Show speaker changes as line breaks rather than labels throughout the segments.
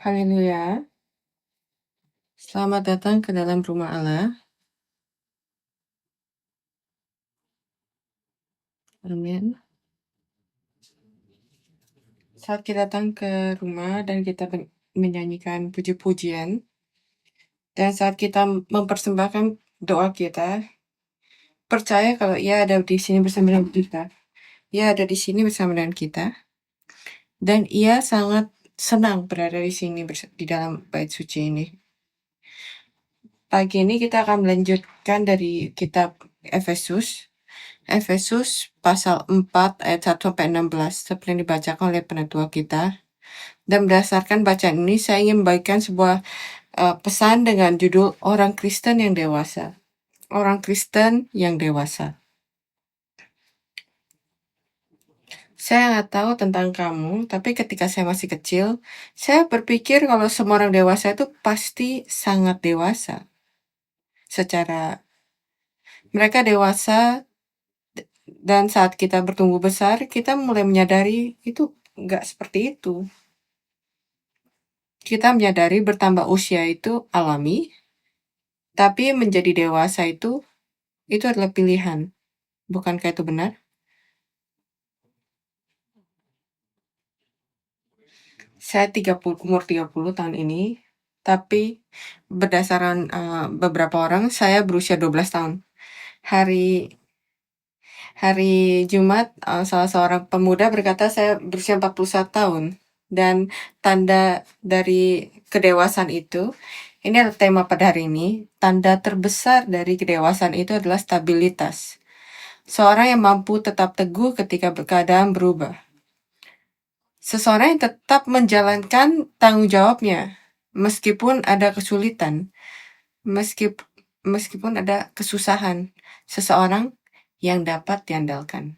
Haleluya. Selamat datang ke dalam rumah Allah. Amin. Saat kita datang ke rumah dan kita menyanyikan puji-pujian, dan saat kita mempersembahkan doa kita, percaya kalau ia ada di sini bersama dengan kita. Ia ada di sini bersama dengan kita, dan ia sangat senang berada di sini di dalam bait suci ini. Pagi ini kita akan melanjutkan dari kitab Efesus. Efesus pasal 4 ayat 1 sampai 16 seperti yang dibacakan oleh penatua kita. Dan berdasarkan bacaan ini saya ingin membagikan sebuah pesan dengan judul Orang Kristen yang Dewasa. Orang Kristen yang Dewasa. Saya nggak tahu tentang kamu, tapi ketika saya masih kecil, saya berpikir kalau semua orang dewasa itu pasti sangat dewasa. Secara mereka dewasa, dan saat kita bertumbuh besar, kita mulai menyadari itu nggak seperti itu. Kita menyadari bertambah usia itu alami, tapi menjadi dewasa itu adalah pilihan. Bukankah itu benar? Saya umur 30 tahun ini, tapi berdasarkan beberapa orang, saya berusia 12 tahun. Hari Jumat, salah seorang pemuda berkata saya berusia 41 tahun. Dan tanda dari kedewasaan itu, ini adalah tema pada hari ini, tanda terbesar dari kedewasaan itu adalah stabilitas. Seorang yang mampu tetap teguh ketika keadaan berubah. Seseorang yang tetap menjalankan tanggung jawabnya, meskipun ada kesulitan, meskipun ada kesusahan. Seseorang yang dapat diandalkan.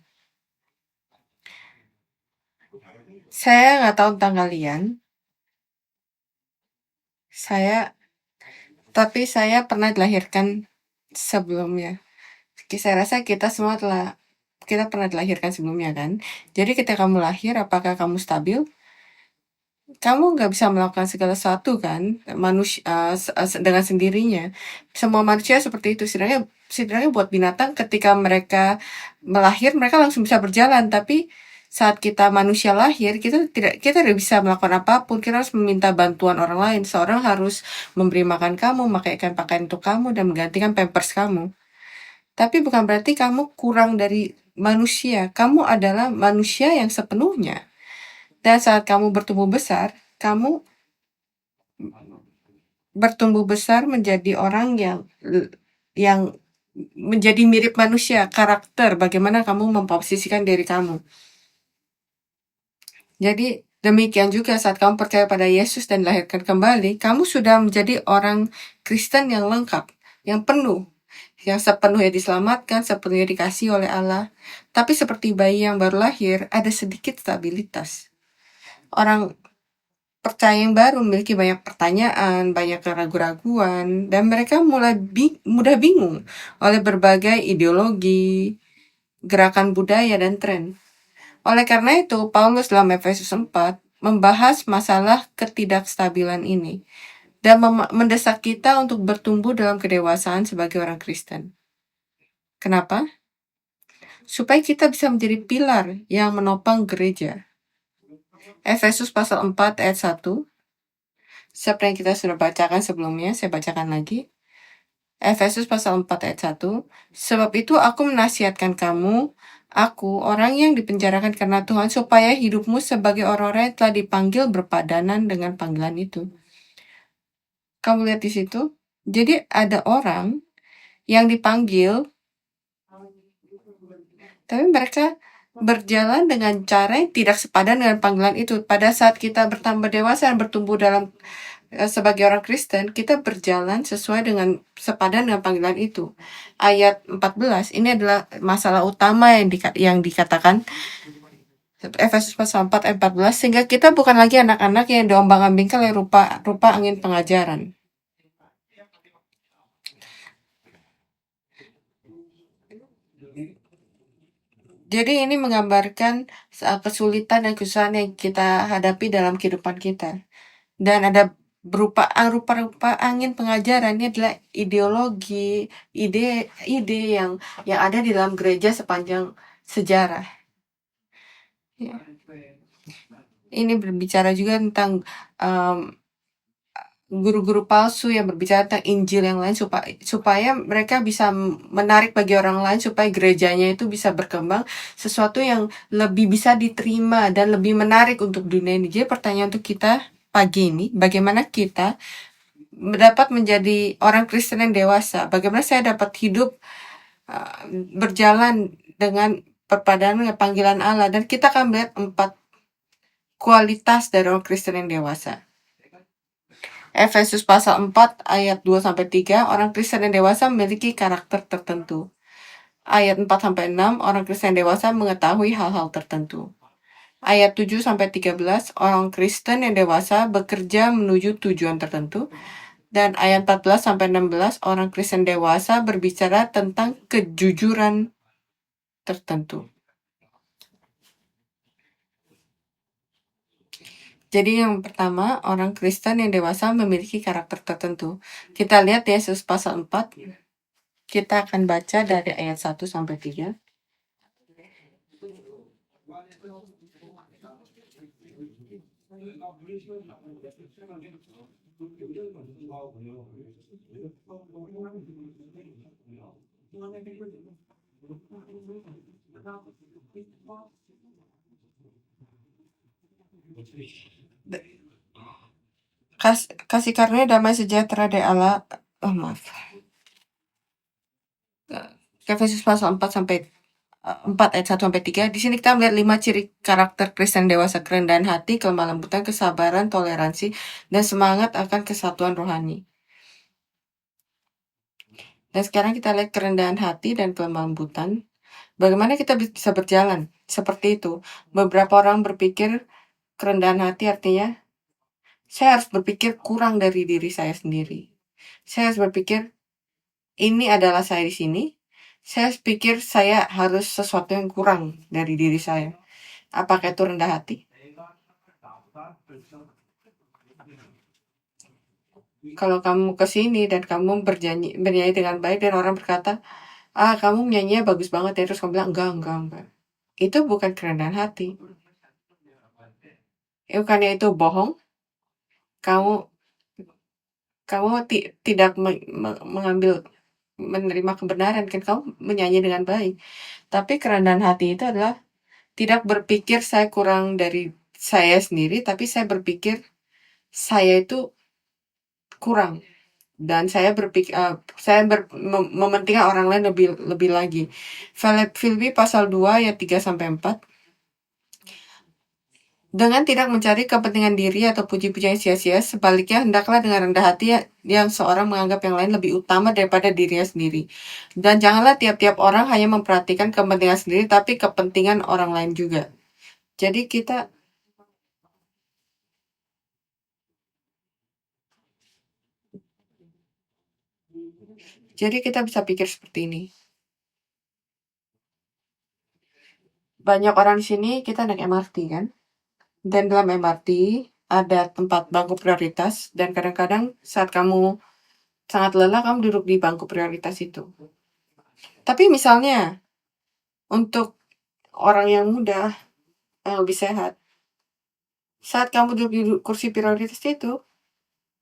Saya nggak tahu tentang kalian. Tapi saya pernah dilahirkan sebelumnya. Saya rasa kita pernah dilahirkan sebelumnya kan. Jadi ketika kamu lahir, apakah kamu stabil? Kamu nggak bisa melakukan segala sesuatu kan, dengan sendirinya. Semua manusia seperti itu. Setidaknya buat binatang ketika mereka mereka langsung bisa berjalan. Tapi saat kita manusia lahir, kita tidak bisa melakukan apapun. Kita harus meminta bantuan orang lain. Seorang harus memberi makan kamu, memakaikan pakaian untuk kamu, dan menggantikan pampers kamu. Tapi bukan berarti kamu kurang dari manusia. Kamu adalah manusia yang sepenuhnya. Dan saat kamu bertumbuh besar, kamu bertumbuh besar menjadi orang yang menjadi mirip manusia, karakter, bagaimana kamu memposisikan diri kamu. Jadi demikian juga saat kamu percaya pada Yesus dan dilahirkan kembali, kamu sudah menjadi orang Kristen yang lengkap, yang penuh, yang sepenuhnya diselamatkan, sepenuhnya dikasih oleh Allah. Tapi seperti bayi yang baru lahir, ada sedikit stabilitas. Orang percaya yang baru memiliki banyak pertanyaan, banyak keraguan-raguan, dan mereka mulai mudah bingung oleh berbagai ideologi, gerakan budaya, dan tren. Oleh karena itu, Paulus dalam Efesus 4 membahas masalah ketidakstabilan ini dan mendesak kita untuk bertumbuh dalam kedewasaan sebagai orang Kristen. Kenapa? Supaya kita bisa menjadi pilar yang menopang gereja. Efesus pasal 4 ayat 1. Seperti yang kita sudah bacakan sebelumnya, saya bacakan lagi. Efesus pasal 4 ayat 1. Sebab itu aku menasihatkan kamu, aku orang yang dipenjarakan karena Tuhan, supaya hidupmu sebagai orang-orang yang telah dipanggil berpadanan dengan panggilan itu. Kamu lihat di situ? Jadi ada orang yang dipanggil, tapi mereka berjalan dengan cara yang tidak sepadan dengan panggilan itu. Pada saat kita bertambah dewasa dan bertumbuh sebagai orang Kristen, kita berjalan sesuai dengan sepadan dengan panggilan itu. Ayat 14, ini adalah masalah utama yang dikatakan Efesus pasal 4 ayat 14, sehingga kita bukan lagi anak-anak yang diombang-ambingkan oleh rupa angin pengajaran. Jadi ini menggambarkan kesulitan dan kesusahan yang kita hadapi dalam kehidupan kita. dan ada rupa-rupa angin pengajaran. Ini adalah ideologi, ide yang ada di dalam gereja sepanjang sejarah. Ya. Ini berbicara juga tentang guru-guru palsu yang berbicara tentang Injil yang lain supaya mereka bisa menarik bagi orang lain, supaya gerejanya itu bisa berkembang sesuatu yang lebih bisa diterima dan lebih menarik untuk dunia ini. Jadi pertanyaan untuk kita pagi ini, bagaimana kita dapat menjadi orang Kristen yang dewasa? Bagaimana saya dapat hidup berjalan dengan perpaduan dengan panggilan Allah? Dan kita akan melihat 4 kualitas dari orang Kristen yang dewasa. Efesus pasal 4 ayat 2-3, orang Kristen yang dewasa memiliki karakter tertentu. Ayat 4-6, orang Kristen dewasa mengetahui hal-hal tertentu. Ayat 7-13, orang Kristen yang dewasa bekerja menuju tujuan tertentu. Dan ayat 14-16, orang Kristen dewasa berbicara tentang kejujuran tertentu. Jadi yang pertama, orang Kristen yang dewasa memiliki karakter tertentu. Kita lihat Yesus pasal 4. Kita akan baca dari ayat 1-3. Kasih karunia damai sejahtera dari Allah. Maaf. Efesus pasal 4 ayat 1-3. Di sini kita melihat 5 ciri karakter Kristen dewasa: kerendahan hati, kelemah lembutan, kesabaran, toleransi, dan semangat akan kesatuan rohani. Dan sekarang kita lihat kerendahan hati dan kelemah lembutan. Bagaimana kita bisa berjalan seperti itu? Beberapa orang berpikir kerendahan hati artinya saya harus berpikir kurang dari diri saya sendiri. Saya harus berpikir ini adalah saya di sini. Saya pikir saya harus sesuatu yang kurang dari diri saya. Apakah itu rendah hati? Kalau kamu kesini dan kamu bernyanyi dengan baik dan orang berkata, kamu nyanyinya bagus banget ya, terus kamu bilang enggak. Itu bukan kerendahan hati. Bukannya itu bohong. Kamu tidak menerima kebenaran, kan kamu menyanyi dengan baik. Tapi kerendahan hati itu adalah tidak berpikir saya kurang dari saya sendiri, tapi saya berpikir saya itu kurang. Dan saya berpikir mementingkan orang lain lebih lagi. Filipi pasal 2 ayat 3-4. Dengan tidak mencari kepentingan diri atau puji-pujian sia-sia, sebaliknya hendaklah dengan rendah hati yang seorang menganggap yang lain lebih utama daripada dirinya sendiri. Dan janganlah tiap-tiap orang hanya memperhatikan kepentingan sendiri, tapi kepentingan orang lain juga. Jadi kita bisa pikir seperti ini. Banyak orang di sini kita naik MRT kan? Dan dalam MRT ada tempat bangku prioritas, dan kadang-kadang saat kamu sangat lelah, kamu duduk di bangku prioritas itu. Tapi misalnya untuk orang yang muda, yang lebih sehat, saat kamu duduk di kursi prioritas itu,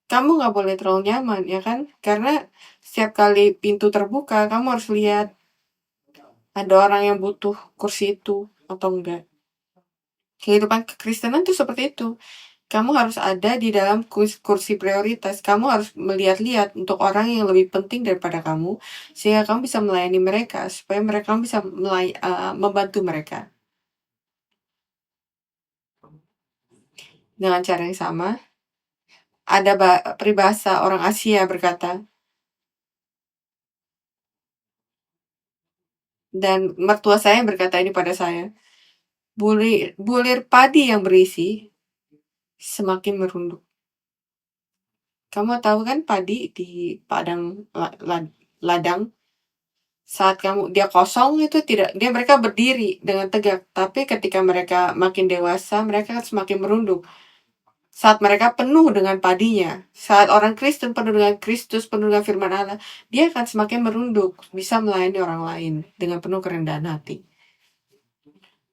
kamu nggak boleh terlalu nyaman, ya kan? Karena setiap kali pintu terbuka, kamu harus lihat ada orang yang butuh kursi itu atau enggak. Kehidupan kekristenan itu seperti itu. Kamu harus ada di dalam kursi prioritas. Kamu harus melihat-lihat untuk orang yang lebih penting daripada kamu, sehingga kamu bisa melayani mereka, supaya mereka bisa membantu mereka. Dengan cara yang sama, ada peribahasa orang Asia berkata, dan mertua saya berkata ini pada saya, bulir padi yang berisi semakin merunduk. Kamu tahu kan padi di padang ladang, saat dia kosong itu mereka berdiri dengan tegak, tapi ketika mereka makin dewasa mereka semakin merunduk. Saat mereka penuh dengan padinya, saat orang Kristen penuh dengan Kristus, penuh dengan firman Allah, dia akan semakin merunduk, bisa melayani orang lain dengan penuh kerendahan hati.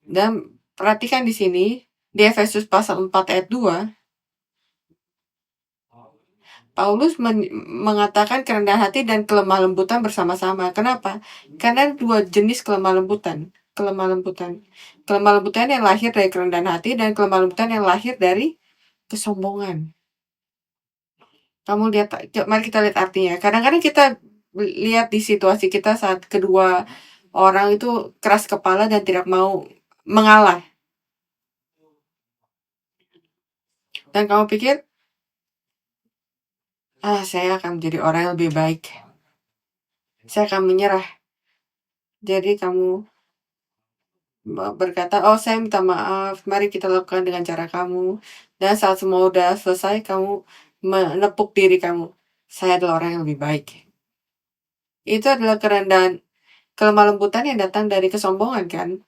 Dan perhatikan di sini, di Efesus pasal 4 ayat 2, Paulus mengatakan kerendahan hati dan kelemah lembutan bersama-sama. Kenapa? Karena dua jenis kelemah lembutan. Kelemah lembutan. Kelemah lembutan yang lahir dari kerendahan hati dan kelemah lembutan yang lahir dari kesombongan. Kamu lihat, mari kita lihat artinya. Kadang-kadang kita lihat di situasi kita saat kedua orang itu keras kepala dan tidak mau mengalah. Dan kamu pikir, saya akan menjadi orang yang lebih baik. Saya akan menyerah. Jadi kamu berkata, oh saya minta maaf, mari kita lakukan dengan cara kamu. Dan saat semua udah selesai, kamu menepuk diri kamu. Saya adalah orang yang lebih baik. Itu adalah kerendahan, kelemah lembutan yang datang dari kesombongan kan.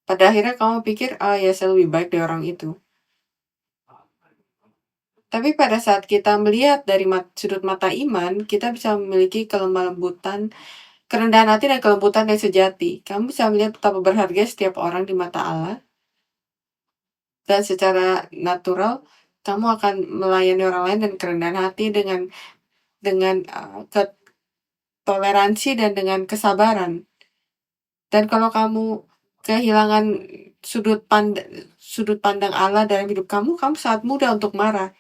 Pada akhirnya kamu pikir, ya saya lebih baik dari orang itu. Tapi pada saat kita melihat dari sudut mata iman, kita bisa memiliki kelemah lembutan, kerendahan hati dan kelembutan yang sejati. Kamu bisa melihat betapa berharga setiap orang di mata Allah. Dan secara natural, kamu akan melayani orang lain dan kerendahan hati dengan toleransi dan dengan kesabaran. Dan kalau kamu kehilangan sudut pandang Allah dalam hidup kamu sangat mudah untuk marah.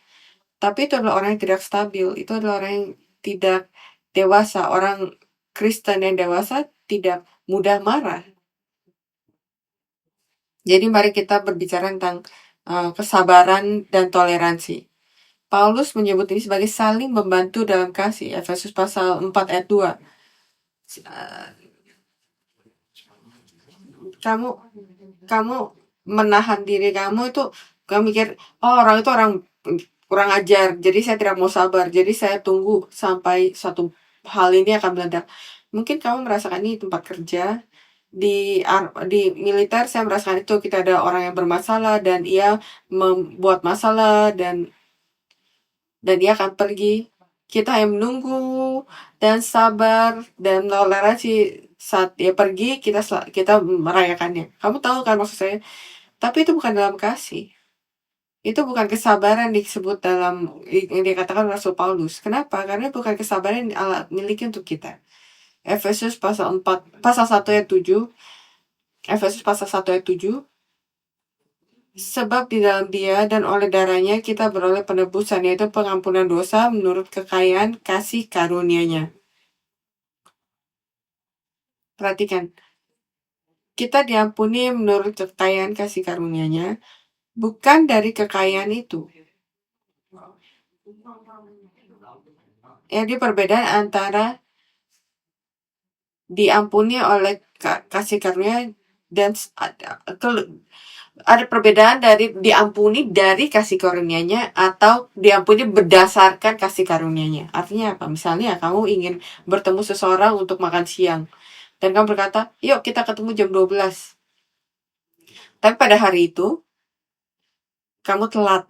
Tapi itu adalah orang yang tidak stabil. Itu adalah orang yang tidak dewasa. Orang Kristen yang dewasa tidak mudah marah. Jadi mari kita berbicara tentang kesabaran dan toleransi. Paulus menyebut ini sebagai saling membantu dalam kasih. Efesus pasal 4 ayat 2. Kamu menahan diri kamu itu, kamu mikir, orang itu orang kurang ajar, jadi saya tidak mau sabar, jadi saya tunggu sampai suatu hal ini akan meledak. Mungkin kamu merasakan ini di tempat kerja, di militer saya merasakan itu. Kita ada orang yang bermasalah dan ia membuat masalah dan dia akan pergi. Kita yang menunggu dan sabar dan toleransi. Saat dia pergi, kita merayakannya. Kamu tahu kan maksud saya? Tapi itu bukan dalam kasih. Itu bukan kesabaran disebut dalam yang dikatakan Rasul Paulus. Kenapa? Karena bukan kesabaran yang Allah miliki untuk kita. Efesus pasal 1 ayat 7. Efesus pasal 1 ayat 7. Sebab di dalam dia dan oleh darahnya kita beroleh penebusan, yaitu pengampunan dosa menurut kekayaan kasih karunia-Nya. Perhatikan. Kita diampuni menurut kekayaan kasih karunia-Nya, bukan dari kekayaan itu. Jadi perbedaan antara diampuni oleh kasih karunia dan ada perbedaan dari diampuni dari kasih karunia-Nya atau diampuni berdasarkan kasih karunia-Nya. Artinya apa? Misalnya kamu ingin bertemu seseorang untuk makan siang dan kamu berkata, yuk kita ketemu jam 12. Tapi pada hari itu kamu telat.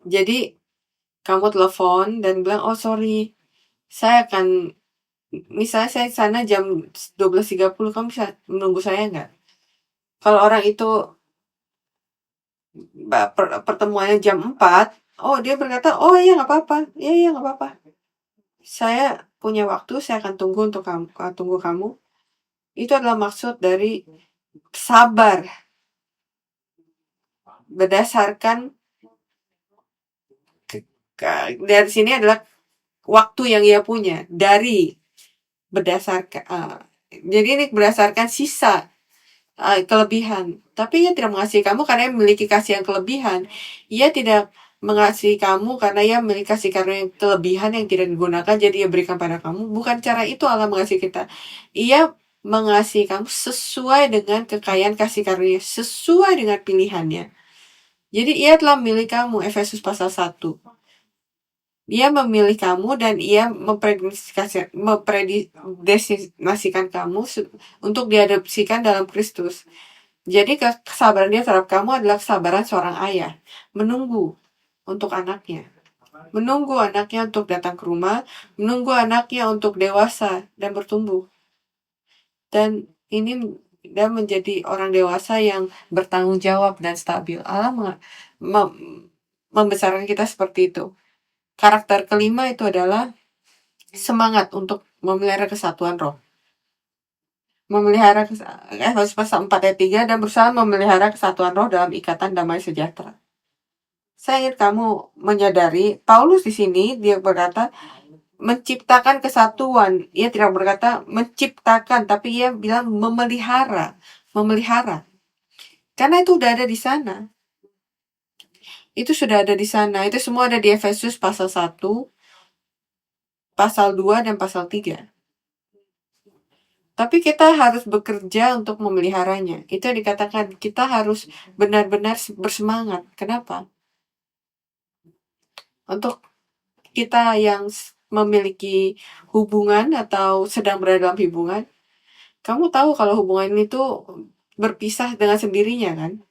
Jadi kamu telepon dan bilang, oh sorry, saya akan, misalnya saya sana jam 12.30, kamu bisa menunggu saya nggak? Kalau orang itu pertemuannya jam 4, oh dia berkata, oh iya nggak apa-apa, iya nggak apa-apa. Saya punya waktu, saya akan tunggu untuk kamu, tunggu kamu. Itu adalah maksud dari sabar. Berdasarkan dari sini adalah waktu yang ia punya, dari berdasarkan jadi ini berdasarkan sisa kelebihan. Tapi ia tidak mengasihi kamu karena ia memiliki kasih yang kelebihan. Ia tidak mengasihi kamu karena ia memiliki kasih karena yang kelebihan yang tidak digunakan, jadi ia berikan pada kamu. Bukan cara itu Allah mengasihi kita. Ia mengasihi kamu sesuai dengan kekayaan kasih karunia, sesuai dengan pilihannya. Jadi ia telah memilih kamu. Efesus pasal 1. Dia memilih kamu dan ia mempredestinasikan kamu untuk diadopsikan dalam Kristus. Jadi kesabaran dia terhadap kamu adalah kesabaran seorang ayah. Menunggu untuk anaknya. Menunggu anaknya untuk datang ke rumah. Menunggu anaknya untuk dewasa dan bertumbuh. Dan ini dia menjadi orang dewasa yang bertanggung jawab dan stabil. Allah membesarkan kita seperti itu. Karakter kelima itu adalah semangat untuk memelihara kesatuan roh. Memelihara Efesus pasal 4 ayat 3 dan berusaha memelihara kesatuan roh dalam ikatan damai sejahtera. Saya ingin kamu menyadari Paulus di sini dia berkata menciptakan kesatuan. Ia tidak berkata menciptakan, tapi ia bilang memelihara, memelihara. Karena itu sudah ada di sana. Itu sudah ada di sana. Itu semua ada di Efesus pasal 1, pasal 2 dan pasal 3. Tapi kita harus bekerja untuk memeliharanya. Itu yang dikatakan kita harus benar-benar bersemangat. Kenapa? Untuk kita yang memiliki hubungan atau sedang berada dalam hubungan, kamu tahu kalau hubungan itu berpisah dengan sendirinya kan?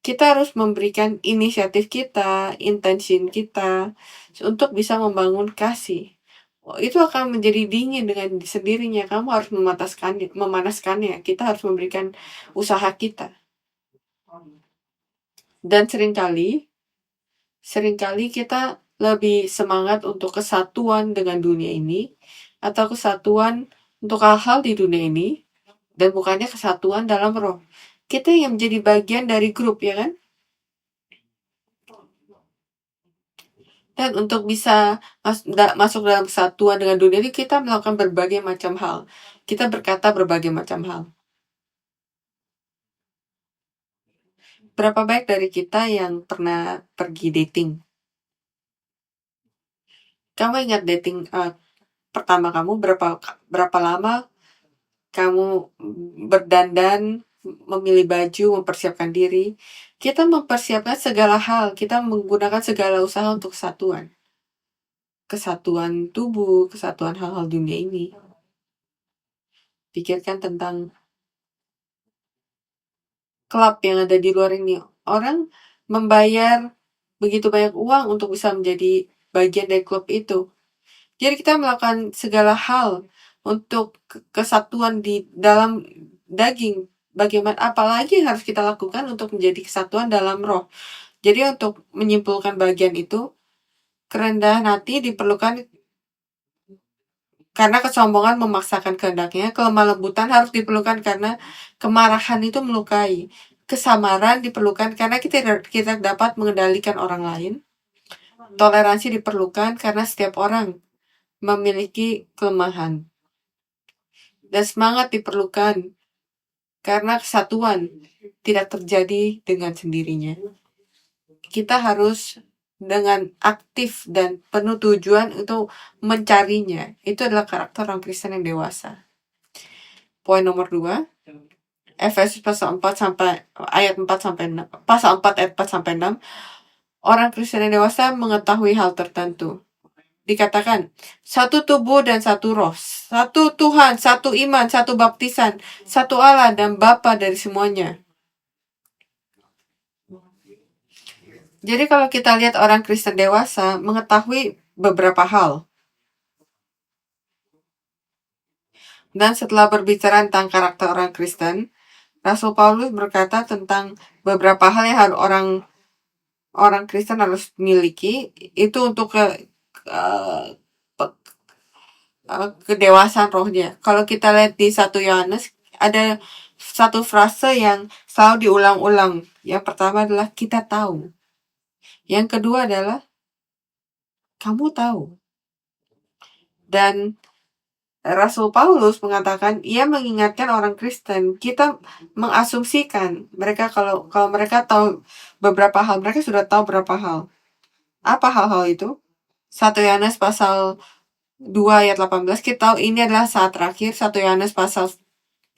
Kita harus memberikan inisiatif kita, intensi kita untuk bisa membangun kasih. Itu akan menjadi dingin dengan sendirinya. Kamu harus memanaskannya. Kita harus memberikan usaha kita. Dan seringkali kita lebih semangat untuk kesatuan dengan dunia ini atau kesatuan untuk hal-hal di dunia ini dan bukannya kesatuan dalam roh. Kita yang menjadi bagian dari grup, ya kan? Dan untuk bisa masuk dalam kesatuan dengan dunia ini, kita melakukan berbagai macam hal. Kita berkata berbagai macam hal. Berapa banyak dari kita yang pernah pergi dating? Kamu ingat dating pertama kamu berapa lama kamu berdandan, memilih baju, mempersiapkan diri? Kita mempersiapkan segala hal, kita menggunakan segala usaha untuk kesatuan. Kesatuan tubuh, kesatuan hal-hal dunia ini. Pikirkan tentang klub yang ada di luar ini. Orang membayar begitu banyak uang untuk bisa menjadi bagian dari klub itu. Jadi kita melakukan segala hal untuk kesatuan di dalam daging. Bagaimana apalagi yang harus kita lakukan untuk menjadi kesatuan dalam roh. Jadi untuk menyimpulkan bagian itu, kerendahan hati diperlukan karena kesombongan memaksakan kehendaknya, kelemah lembutan harus diperlukan karena kemarahan itu melukai. Kesamaran diperlukan karena kita dapat mengendalikan orang lain. Toleransi diperlukan karena setiap orang memiliki kelemahan. Dan semangat diperlukan karena kesatuan tidak terjadi dengan sendirinya. Kita harus dengan aktif dan penuh tujuan untuk mencarinya. Itu adalah karakter orang Kristen yang dewasa. Poin nomor 2, Efesus pasal 4 sampai ayat 4 sampai 6. Pasal 4 ayat 4 sampai 6. Orang Kristen yang dewasa mengetahui hal tertentu. Dikatakan, satu tubuh dan satu roh, satu Tuhan, satu iman, satu baptisan, satu Allah dan Bapa dari semuanya. Jadi kalau kita lihat orang Kristen dewasa mengetahui beberapa hal. Dan setelah berbicara tentang karakter orang Kristen, Rasul Paulus berkata tentang beberapa hal yang harus orang Kristen harus miliki itu untuk kedewasaan rohnya. Kalau kita lihat di 1 Yohanes ada satu frase yang selalu diulang-ulang. Yang pertama adalah kita tahu. Yang kedua adalah kamu tahu. Dan Rasul Paulus mengatakan ia mengingatkan orang Kristen, kita mengasumsikan mereka kalau mereka tahu beberapa hal, mereka sudah tahu beberapa hal. Apa hal-hal itu? 1 Yohanes pasal 2 ayat 18, kita tahu ini adalah saat terakhir. 1 Yohanes pasal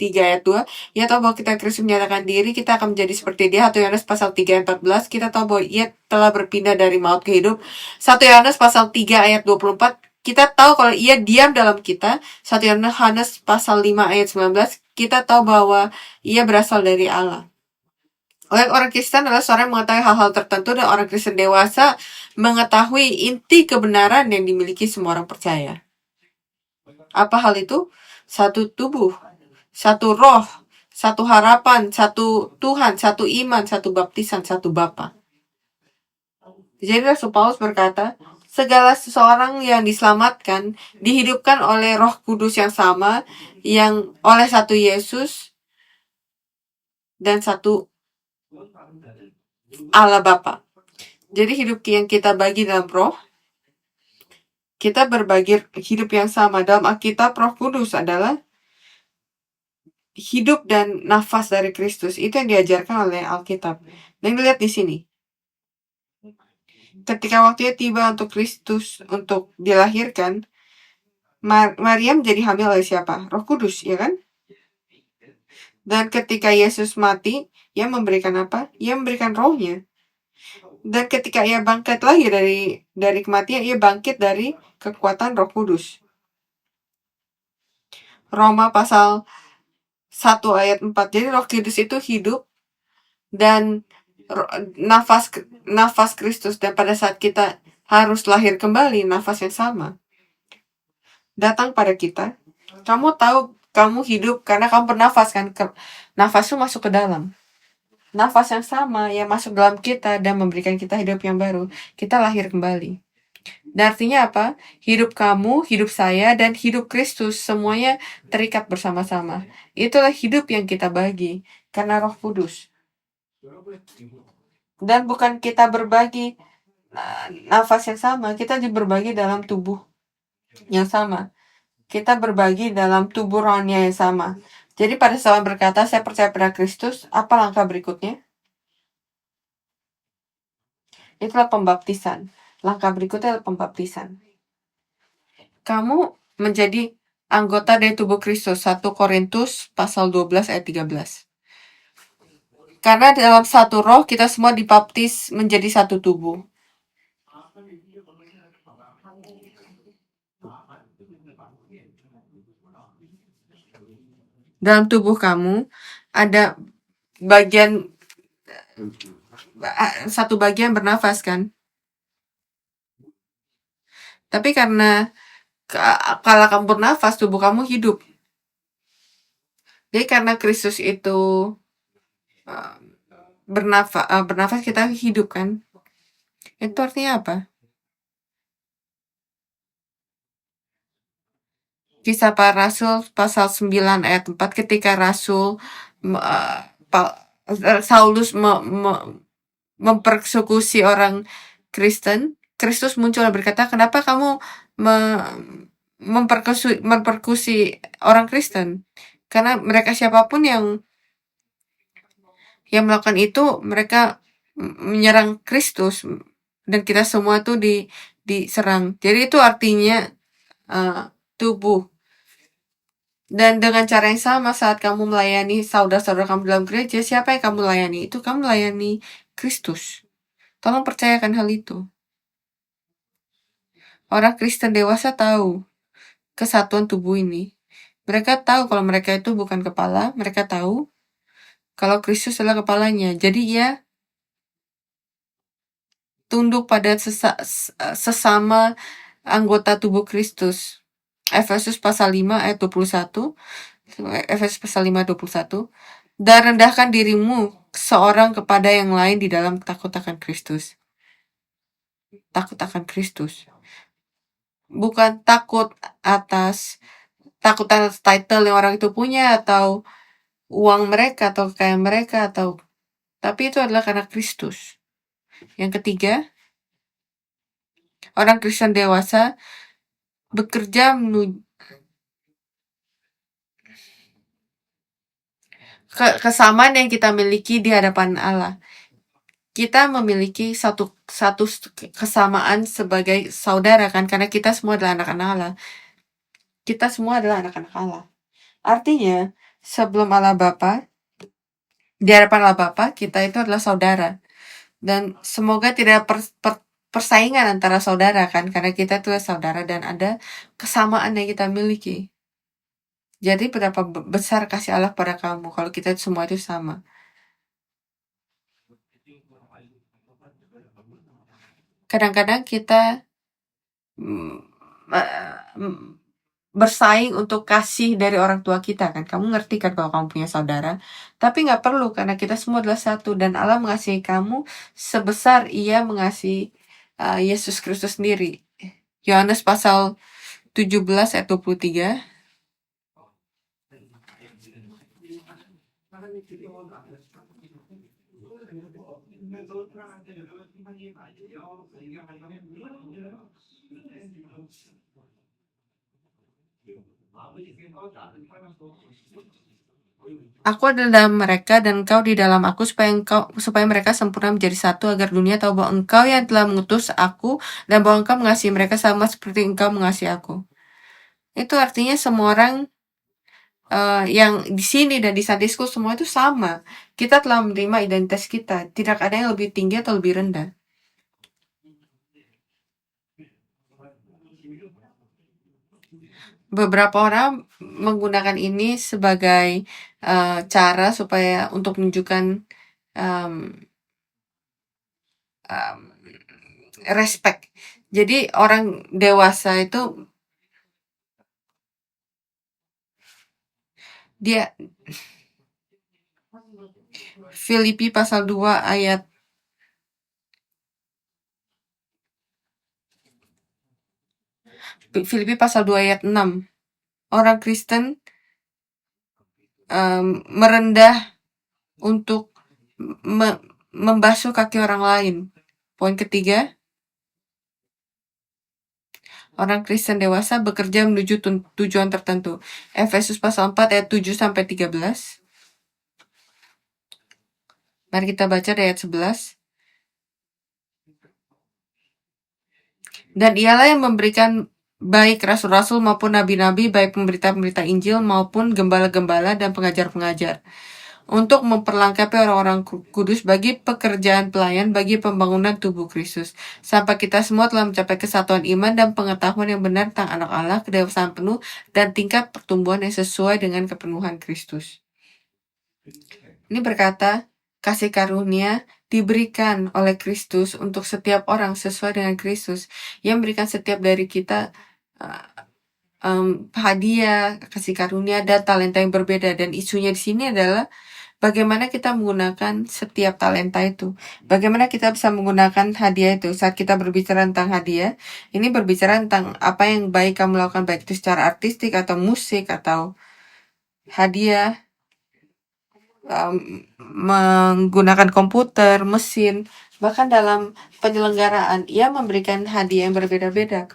3 ayat 2, ia tahu bahwa kita Kristus menyatakan diri, kita akan menjadi seperti dia. 1 Yohanes pasal 3 ayat 14, kita tahu bahwa ia telah berpindah dari maut ke hidup. 1 Yohanes pasal 3 ayat 24, kita tahu kalau ia diam dalam kita. 1 Yohanes pasal 5 ayat 19, kita tahu bahwa ia berasal dari Allah. Orang Kristen adalah seorang yang mengetahui hal-hal tertentu, dan orang Kristen dewasa mengetahui inti kebenaran yang dimiliki semua orang percaya. Apa hal itu? Satu tubuh, satu roh, satu harapan, satu Tuhan, satu iman, satu baptisan, satu Bapa. Jadi Rasul Paulus berkata, segala seseorang yang diselamatkan dihidupkan oleh Roh Kudus yang sama, yang oleh satu Yesus dan satu Allah Bapa. Jadi hidup yang kita bagi dalam Roh, kita berbagi hidup yang sama. Dalam Alkitab, Roh Kudus adalah hidup dan nafas dari Kristus. Itu yang diajarkan oleh Alkitab. Dan dilihat di sini. Ketika waktunya tiba untuk Kristus untuk dilahirkan, Maria menjadi hamil oleh siapa? Roh Kudus, ya kan? Dan ketika Yesus mati, ia memberikan apa? Ia memberikan rohnya. Dan ketika ia bangkit lagi dari kematian, ia bangkit dari kekuatan Roh Kudus. Roma pasal 1 ayat 4. Jadi Roh Kudus itu hidup dan nafas Kristus, dan pada saat kita harus lahir kembali, nafas yang sama datang pada kita. Kamu tahu kamu hidup karena kamu bernafas kan? Nafas itu masuk ke dalam. Nafas yang sama yang masuk dalam kita dan memberikan kita hidup yang baru. Kita lahir kembali. Dan artinya apa? Hidup kamu, hidup saya, dan hidup Kristus semuanya terikat bersama-sama. Itulah hidup yang kita bagi karena Roh Kudus. Dan bukan kita berbagi nafas yang sama, kita berbagi dalam tubuh yang sama. Kita berbagi dalam tubuh rohani yang sama. Jadi pada saat berkata, saya percaya pada Kristus, apa langkah berikutnya? Itulah pembaptisan. Langkah berikutnya adalah pembaptisan. Kamu menjadi anggota dari tubuh Kristus. 1 Korintus pasal 12 ayat 13. Karena dalam satu roh kita semua dibaptis menjadi satu tubuh. Dalam tubuh kamu ada satu bagian bernafas kan? Tapi karena kalau kamu bernafas, tubuh kamu hidup. Jadi karena Kristus itu bernafas, kita hidup kan? Itu artinya apa? Kisah para Rasul pasal 9 ayat 4, ketika Rasul Saulus mempersekusi orang Kristen, Kristus muncul dan berkata, kenapa kamu memperkusi orang Kristen? Karena mereka siapapun yang melakukan itu, mereka menyerang Kristus, dan kita semua tuh diserang. Jadi itu artinya tubuh. Dan dengan cara yang sama, saat kamu melayani saudara-saudara kamu dalam gereja, siapa yang kamu layani? Itu kamu melayani Kristus. Tolong percayakan hal itu. Orang Kristen dewasa tahu kesatuan tubuh ini. Mereka tahu kalau mereka itu bukan kepala, mereka tahu kalau Kristus adalah kepalanya. Jadi ia tunduk pada sesama anggota tubuh Kristus. Efesus pasal 5 ayat 21. Efesus pasal 5 ayat 21. Dan rendahkan dirimu seorang kepada yang lain di dalam takut akan Kristus. Takut akan Kristus. Bukan takut atas title yang orang itu punya, atau uang mereka, atau kekayaan mereka, tapi itu adalah karena Kristus. Yang ketiga, orang Kristen dewasa bekerja menuju kesamaan yang kita miliki di hadapan Allah. Kita memiliki satu kesamaan sebagai saudara kan, karena kita semua adalah anak-anak Allah. Kita semua adalah anak-anak Allah. Artinya, sebelum Allah Bapa, di hadapan Allah Bapa, kita itu adalah saudara. Dan semoga tidak persaingan antara saudara kan, karena kita itu saudara dan ada kesamaan yang kita miliki. Jadi berapa besar kasih Allah pada kamu kalau kita semua itu sama. Kadang-kadang kita bersaing untuk kasih dari orang tua kita kan. Kamu ngerti kan kalau kamu punya saudara. Tapi nggak perlu karena kita semua adalah satu dan Allah mengasihi kamu sebesar Ia mengasihi Yesus Kristus sendiri. Yohanes pasal 17 ayat 23. Aku ada dalam mereka dan engkau di dalam aku supaya mereka sempurna menjadi satu agar dunia tahu bahwa engkau yang telah mengutus aku dan bahwa engkau mengasihi mereka sama seperti engkau mengasihi aku. Itu artinya semua orang yang di sini dan di Sunday School semua itu sama. Kita telah menerima identitas kita. Tidak ada yang lebih tinggi atau lebih rendah. Beberapa orang menggunakan ini sebagai cara supaya untuk menunjukkan respect. Jadi orang dewasa itu dia Filipi pasal 2 ayat Filipi pasal 2 ayat 6. Orang Kristen merendah untuk membasuh kaki orang lain. Poin ketiga, orang Kristen dewasa bekerja menuju tujuan tertentu. Efesus pasal 4 ayat 7 sampai 13. Mari kita baca dari ayat 11. Dan ialah yang memberikan baik rasul-rasul maupun nabi-nabi, baik pemberita-pemberita Injil maupun gembala-gembala dan pengajar-pengajar, untuk memperlengkapi orang-orang kudus bagi pekerjaan pelayan bagi pembangunan tubuh Kristus, sampai kita semua telah mencapai kesatuan iman dan pengetahuan yang benar tentang anak Allah, kedewasaan penuh, dan tingkat pertumbuhan yang sesuai dengan kepenuhan Kristus. Ini berkata, kasih karunia diberikan oleh Kristus untuk setiap orang sesuai dengan Kristus, yang memberikan setiap dari kita hadiah, kasih karunia, dan talenta yang berbeda. Dan isunya di sini adalah bagaimana kita menggunakan setiap talenta itu. Bagaimana kita bisa menggunakan hadiah itu. Saat kita berbicara tentang hadiah, ini berbicara tentang apa yang baik kamu lakukan, baik itu secara artistik atau musik atau hadiah menggunakan komputer, mesin, bahkan dalam penyelenggaraan ia memberikan hadiah yang berbeda-beda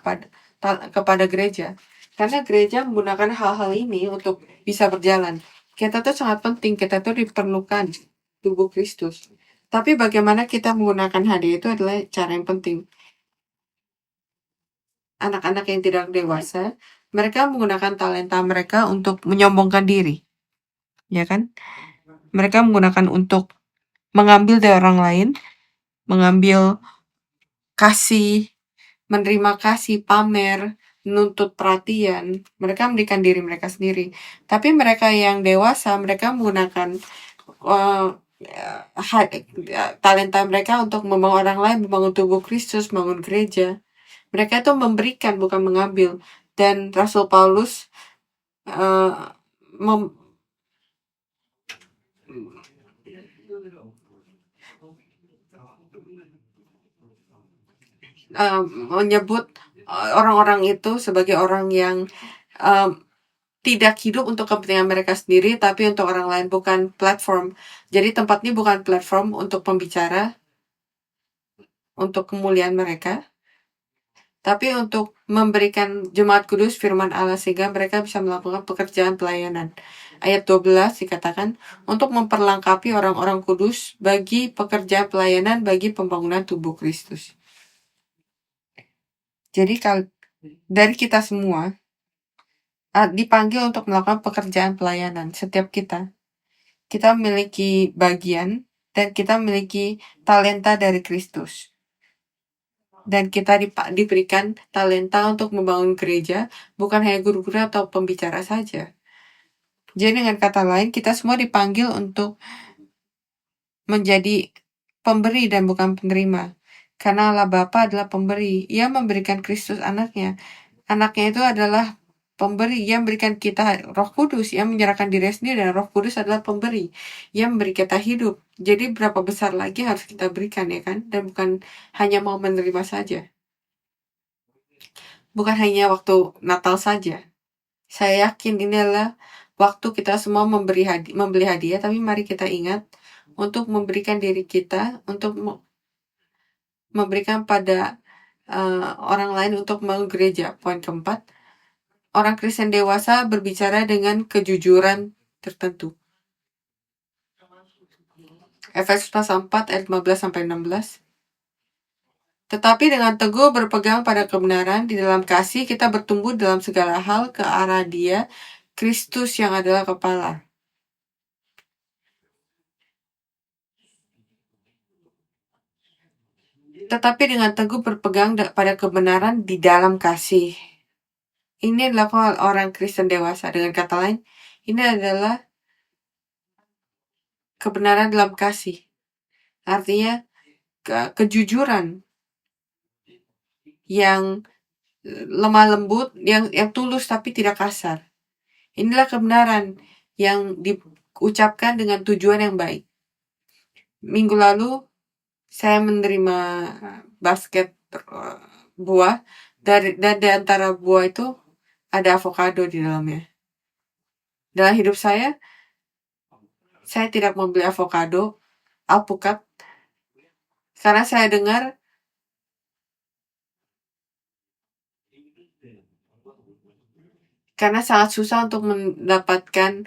kepada gereja. Karena gereja menggunakan hal-hal ini untuk bisa berjalan. Kita tuh sangat penting, kita tuh diperlukan tubuh Kristus. Tapi bagaimana kita menggunakan hadiah itu adalah cara yang penting. Anak-anak yang tidak dewasa, mereka menggunakan talenta mereka untuk menyombongkan diri. Ya kan? Mereka menggunakan untuk mengambil dari orang lain, mengambil kasih, menerima kasih, pamer, menuntut perhatian. Mereka memberikan diri mereka sendiri. Tapi mereka yang dewasa, mereka menggunakan talenta mereka untuk membangun orang lain, membangun tubuh Kristus, membangun gereja. Mereka itu memberikan, bukan mengambil. Dan Rasul Paulus menyebut orang-orang itu sebagai orang yang tidak hidup untuk kepentingan mereka sendiri, tapi untuk orang lain, bukan platform. Jadi tempat ini bukan platform untuk pembicara, untuk kemuliaan mereka, tapi untuk memberikan jemaat kudus firman Allah sehingga mereka bisa melakukan pekerjaan pelayanan. Ayat 12 dikatakan, untuk memperlengkapi orang-orang kudus bagi pekerjaan pelayanan bagi pembangunan tubuh Kristus. Jadi dari kita semua dipanggil untuk melakukan pekerjaan pelayanan. Setiap kita memiliki bagian dan kita memiliki talenta dari Kristus. Dan kita diberikan talenta untuk membangun gereja, bukan hanya guru-guru atau pembicara saja. Jadi dengan kata lain, kita semua dipanggil untuk menjadi pemberi dan bukan penerima. Karena Allah Bapa adalah pemberi. Ia memberikan Kristus anaknya. Anaknya itu adalah pemberi. Ia memberikan kita Roh Kudus. Ia menyerahkan diri sendiri dan Roh Kudus adalah pemberi. Ia memberi kita hidup. Jadi berapa besar lagi harus kita berikan, ya kan? Dan bukan hanya mau menerima saja. Bukan hanya waktu Natal saja. Saya yakin ini adalah waktu kita semua membeli hadiah, tapi mari kita ingat untuk memberikan diri kita, untuk memberikan pada orang lain untuk mau gereja. Poin keempat, orang Kristen dewasa berbicara dengan kejujuran tertentu. Efesus pasal 4 ayat 15-16. Tetapi dengan teguh berpegang pada kebenaran, di dalam kasih kita bertumbuh dalam segala hal ke arah Dia, Kristus yang adalah kepala. Tetapi dengan teguh berpegang pada kebenaran di dalam kasih. Ini adalah orang Kristen dewasa. Dengan kata lain, ini adalah kebenaran dalam kasih. Artinya kejujuran yang lemah lembut, yang tulus tapi tidak kasar. Inilah kebenaran yang diucapkan dengan tujuan yang baik. Minggu lalu saya menerima basket buah, dan di antara buah itu ada avocado di dalamnya. Dalam hidup saya tidak membeli avocado, alpukat, karena saya dengar karena sangat susah untuk mendapatkan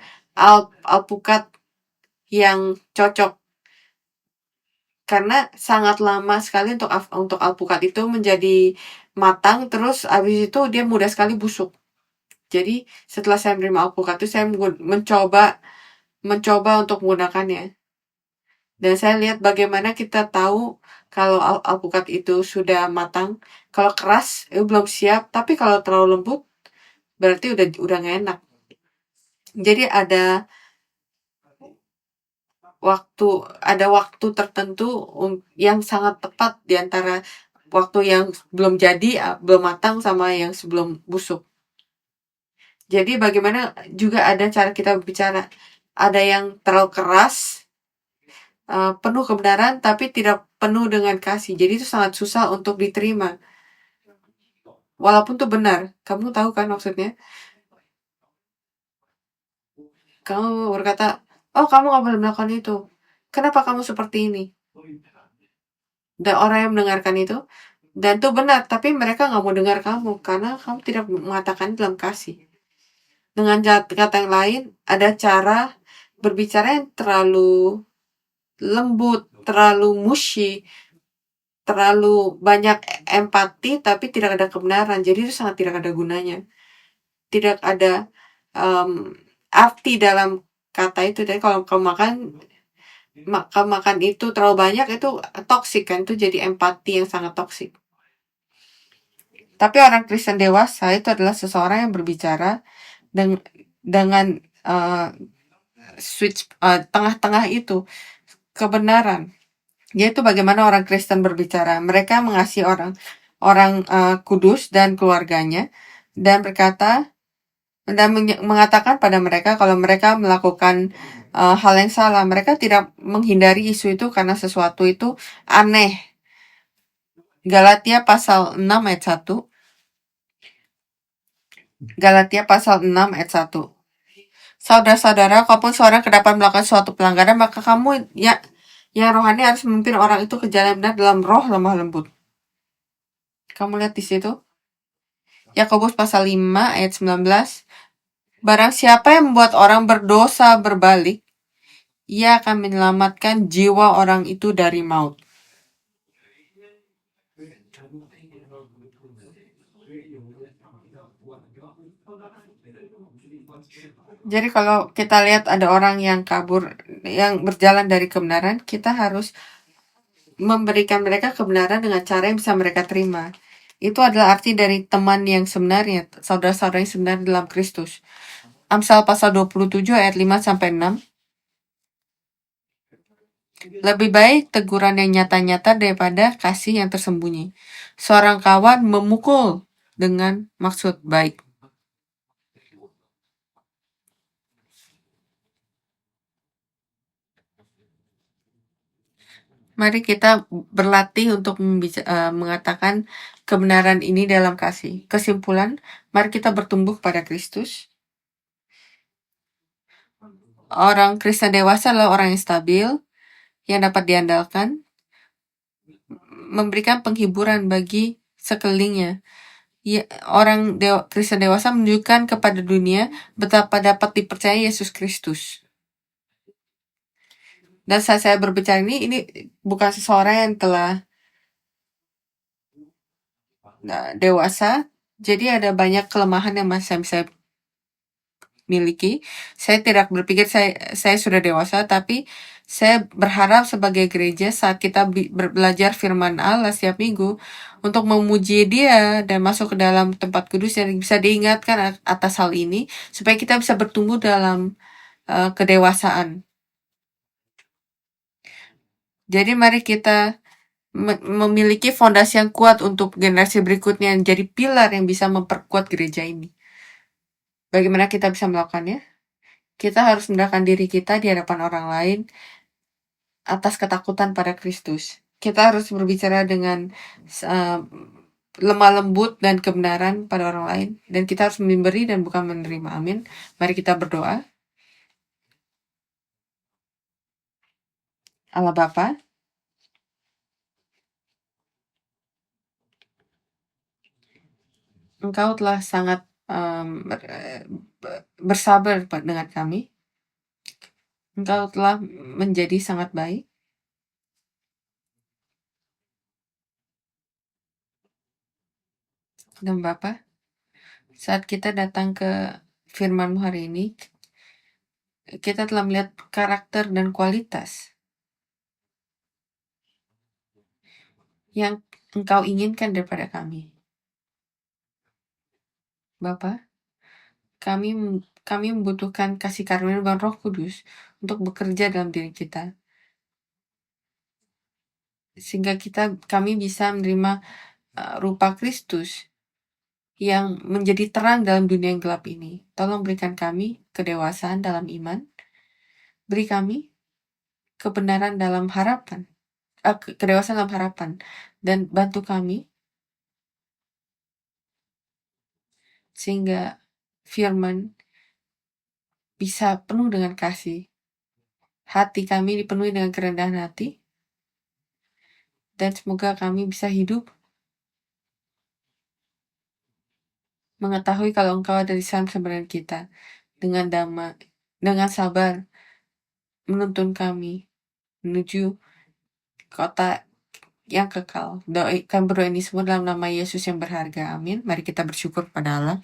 alpukat yang cocok, karena sangat lama sekali untuk alpukat itu menjadi matang, terus abis itu dia mudah sekali busuk. Jadi setelah saya menerima alpukat itu, saya mencoba untuk menggunakannya. Dan saya lihat bagaimana kita tahu kalau alpukat itu sudah matang. Kalau keras, belum siap. Tapi kalau terlalu lembut, berarti udah nggak enak. Jadi ada waktu tertentu yang sangat tepat di antara waktu yang belum jadi, belum matang, sama yang sebelum busuk. Jadi bagaimana juga ada cara kita berbicara. Ada yang terlalu keras, penuh kebenaran, tapi tidak penuh dengan kasih. Jadi itu sangat susah untuk diterima. Walaupun itu benar. Kamu tahu kan maksudnya? Kamu berkata, oh kamu gak boleh melakukan itu. Kenapa kamu seperti ini? Dan orang yang mendengarkan itu, dan itu benar, tapi mereka gak mau dengar kamu, karena kamu tidak mengatakan dalam kasih. Dengan kata yang lain, ada cara berbicara yang terlalu lembut, terlalu mushy, terlalu banyak empati, tapi tidak ada kebenaran. Jadi itu sangat tidak ada gunanya. Tidak ada arti dalam kata itu. Jadi kalau kamu makan itu terlalu banyak, itu toksik kan, itu jadi empati yang sangat toksik. Tapi orang Kristen dewasa itu adalah seseorang yang berbicara dengan switch tengah-tengah itu, kebenaran. Yaitu bagaimana orang Kristen berbicara. Mereka mengasihi orang kudus dan keluarganya, dan berkata dan mengatakan pada mereka kalau mereka melakukan hal yang salah. Mereka tidak menghindari isu itu karena sesuatu itu aneh. Galatia pasal 6 ayat 1. Galatia pasal 6 ayat 1. Saudara-saudara, kalaupun seorang kedapatan melakukan suatu pelanggaran, maka kamu yang rohani harus memimpin orang itu ke jalan benar dalam roh lemah lembut. Kamu lihat di situ? Yakobus pasal 5 ayat 19. Barang siapa yang membuat orang berdosa berbalik, ia akan menyelamatkan jiwa orang itu dari maut. Jadi kalau kita lihat ada orang yang kabur, yang berjalan dari kebenaran, kita harus memberikan mereka kebenaran dengan cara yang bisa mereka terima. Itu adalah arti dari teman yang sebenarnya, saudara-saudara yang sebenarnya dalam Kristus. Amsal pasal 27 ayat 5-6. Lebih baik teguran yang nyata-nyata daripada kasih yang tersembunyi. Seorang kawan memukul dengan maksud baik. Mari kita berlatih untuk mengatakan kebenaran ini dalam kasih. Kesimpulan, mari kita bertumbuh pada Kristus. Orang Kristen dewasa adalah orang yang stabil, yang dapat diandalkan, memberikan penghiburan bagi sekelilingnya. Ya, orang Kristen dewasa menunjukkan kepada dunia betapa dapat dipercaya Yesus Kristus. Dan saat saya berbicara ini bukan seseorang yang telah dewasa, jadi ada banyak kelemahan yang masih saya miliki. Saya tidak berpikir saya sudah dewasa, tapi saya berharap sebagai gereja saat kita belajar firman Allah setiap minggu untuk memuji Dia dan masuk ke dalam tempat kudus yang bisa diingatkan atas hal ini supaya kita bisa bertumbuh dalam kedewasaan. Jadi mari kita memiliki fondasi yang kuat untuk generasi berikutnya yang jadi pilar yang bisa memperkuat gereja ini. Bagaimana kita bisa melakukannya? Kita harus mendekatkan diri kita di hadapan orang lain atas ketakutan pada Kristus. Kita harus berbicara dengan lemah lembut dan kebenaran pada orang lain. Dan kita harus memberi dan bukan menerima. Amin. Mari kita berdoa. Allah Bapa, Engkau telah sangat bersabar dengan kami. Engkau telah menjadi sangat baik. Dan Bapa, saat kita datang ke firman-Mu hari ini, kita telah melihat karakter dan kualitas yang Engkau inginkan daripada kami. Bapa, kami membutuhkan kasih karunia dan Roh Kudus untuk bekerja dalam diri kita. Sehingga kami bisa menerima rupa Kristus yang menjadi terang dalam dunia yang gelap ini. Tolong berikan kami kedewasaan dalam iman. Beri kami kebenaran dalam harapan. Kedewasaan dalam harapan. Dan bantu kami sehingga firman bisa penuh dengan kasih. Hati kami dipenuhi dengan kerendahan hati. Dan semoga kami bisa hidup mengetahui kalau Engkau ada di samping kita dengan damai, dengan sabar menuntun kami menuju kota yang kekal. Kami berdoa ini semua dalam nama Yesus yang berharga. Amin. Mari kita bersyukur pada Allah.